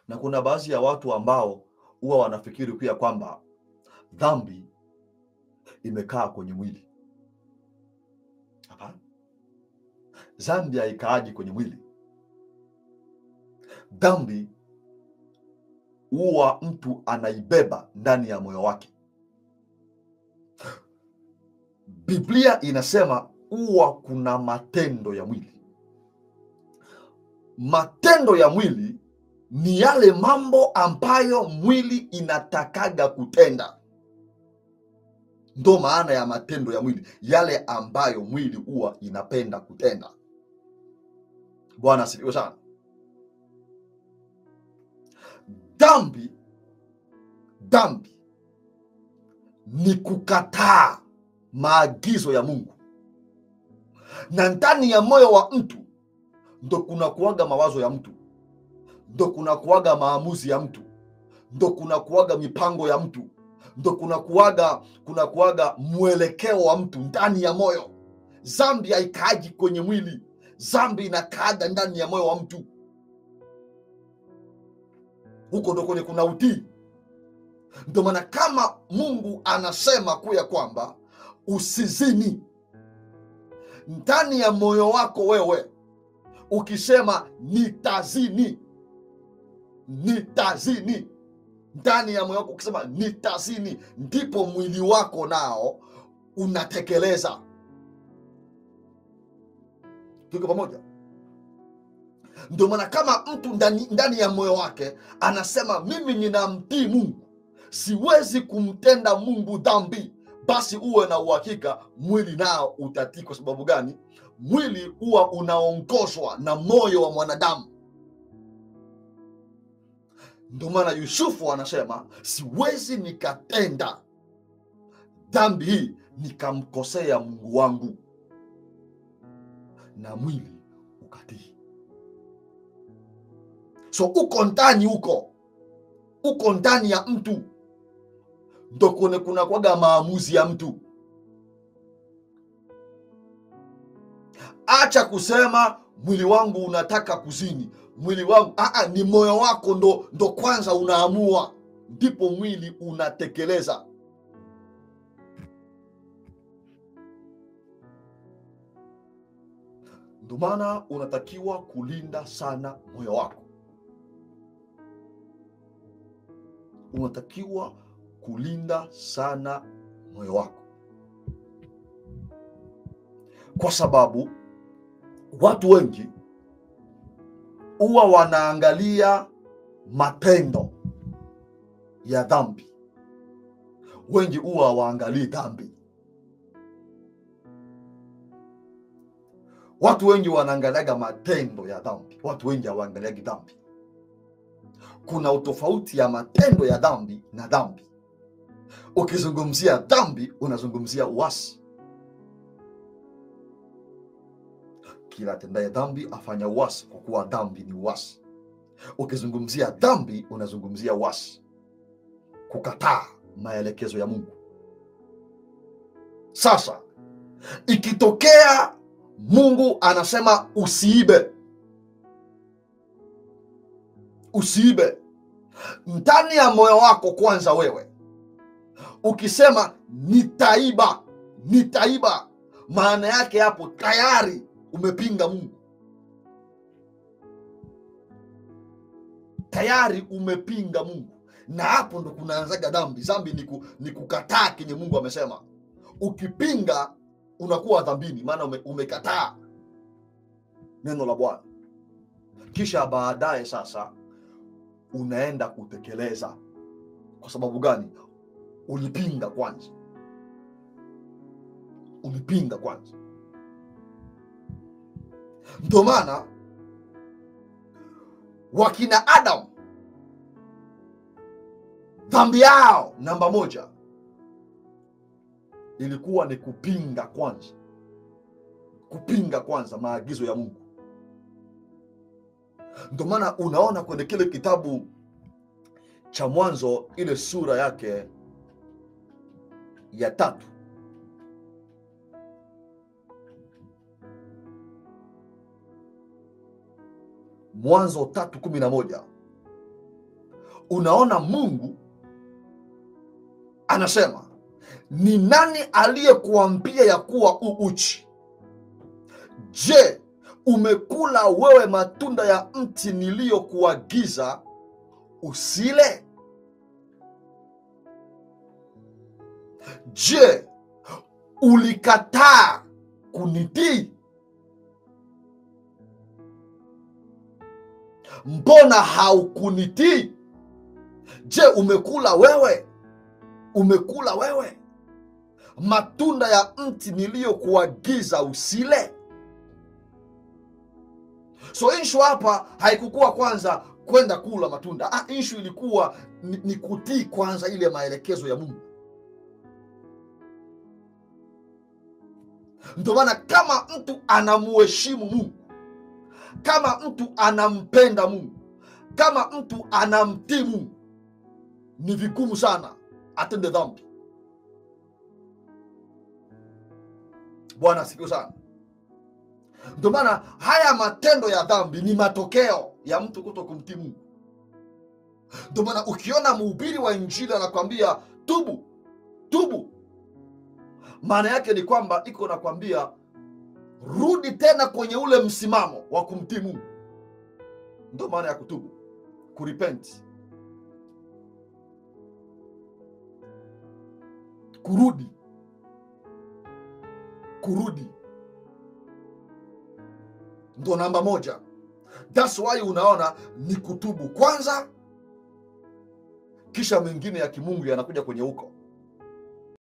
Na kuna baadhi ya watu ambao huwa wanafikiri pia kwamba dhambi imekaa kwenye mwili. Hapana, dhambi haikaaji kwenye mwili. Dhambi huwa mtu anaibeba ndani ya moyo wake. Biblia inasema huwa kuna matendo ya mwili. Matendo ya mwili ni yale mambo ambayo mwili inatakaga kutenda. Ndo maana ya matendo ya mwili, yale ambayo mwili huwa inapenda kutenda. Bwana asifiwe sana. Dhambi ni kukataa maagizo ya Mungu, na ndani ya moyo wa mtu ndo kuna kuwaga mawazo ya mtu, ndo kuna kuwaga maamuzi ya mtu, ndo kuna kuwaga mipango ya mtu, ndo kuna kuwaga mwelekeo wa mtu ndani ya moyo. Dhambi haikaaji kwenye mwili, dhambi inakaaga ndani ya moyo wa mtu. Huko ndo kwenye kuna utii. Ndio maana kama Mungu anasema kuya kwamba usizini, ndani ya moyo wako wewe ukisema nitazini, ndani ya moyo wako ukisema nitazini, ndipo mwili wako nao unatekeleza. Tuko pamoja? Ndio maana kama mtu ndani ya moyo wake anasema mimi ninamtii Mungu, siwezi kumtenda Mungu dhambi, basi uwe na uhakika mwili nao utatii. Kwa sababu gani? Mwili huwa unaongozwa na moyo wa mwanadamu. Ndio maana Yusufu anasema siwezi nikatenda dhambi hii nikamkosea Mungu wangu, na mwili ukatii. So uko ndani ya mtu ndo kuna kwaga maamuzi ya mtu. Acha kusema mwili wangu unataka kuzini, mwili wangu ni moyo wako ndo kwanza unaamua, ndipo mwili unatekeleza. Ndio maana unatakiwa kulinda sana moyo wako. Unatakiwa kulinda sana moyo wako, kwa sababu watu wengi huwa wanaangalia matendo ya dhambi. Wengi huwa hawaangalii dhambi. Watu wengi wanaangaliaga matendo ya dhambi, watu wengi hawaangaliagi dhambi. Kuna utofauti ya matendo ya dhambi na dhambi. Ukizungumzia dhambi unazungumzia uasi. Kila atendaye dhambi afanya uasi, kwa kuwa dhambi ni uasi. Ukizungumzia dhambi unazungumzia uasi, kukataa maelekezo ya Mungu. Sasa ikitokea Mungu anasema usiibe, ndani ya moyo wako kwanza wewe ukisema nitaiba, maana yake hapo tayari umepinga Mungu, tayari umepinga Mungu, na hapo ndo kunaanzaga dhambi. Dhambi ni kukataa kenye Mungu amesema. Ukipinga unakuwa dhambini, maana umekataa neno la Bwana. Kisha baadaye sasa unaenda kutekeleza. Kwa sababu gani? Ulipinga kwanza. Ndio maana wakina Adam, dhambi yao namba moja ilikuwa ni kupinga kwanza maagizo ya Mungu. Ndio maana unaona kwenye kile kitabu cha Mwanzo, ile sura yake ya 3, Mwanzo 3:11, Unaona, Mungu anasema, ni nani aliyekuambia ya kuwa uchi? Je, umekula wewe matunda ya mti niliyokuagiza usile? Je, ulikataa kunitii? Mbona haukunitii? Je, umekula wewe matunda ya mti niliyokuagiza usile? So issue hapa haikukuwa kwanza kwenda kula matunda. Issue ilikuwa ni kutii kwanza ile maelekezo ya Mungu. Ndio maana kama mtu anamuheshimu Mungu, kama mtu anampenda Mungu, kama mtu anamtii Mungu, ni vigumu sana atende dhambi. Bwana asifiwe sana. Ndio maana haya matendo ya dhambi ni matokeo ya mtu kutokumtii Mungu. Ndio maana ukiona mhubiri wa Injili anakuambia tubu, maana yake ni kwamba iko nakwambia rudi tena kwenye ule msimamo wa kumtii Mungu. Ndio maana ya kutubu, kurepent, kurudi ndo namba moja. That's why unaona ni kutubu kwanza, kisha mengine ya kimungu yanakuja kwenye huko.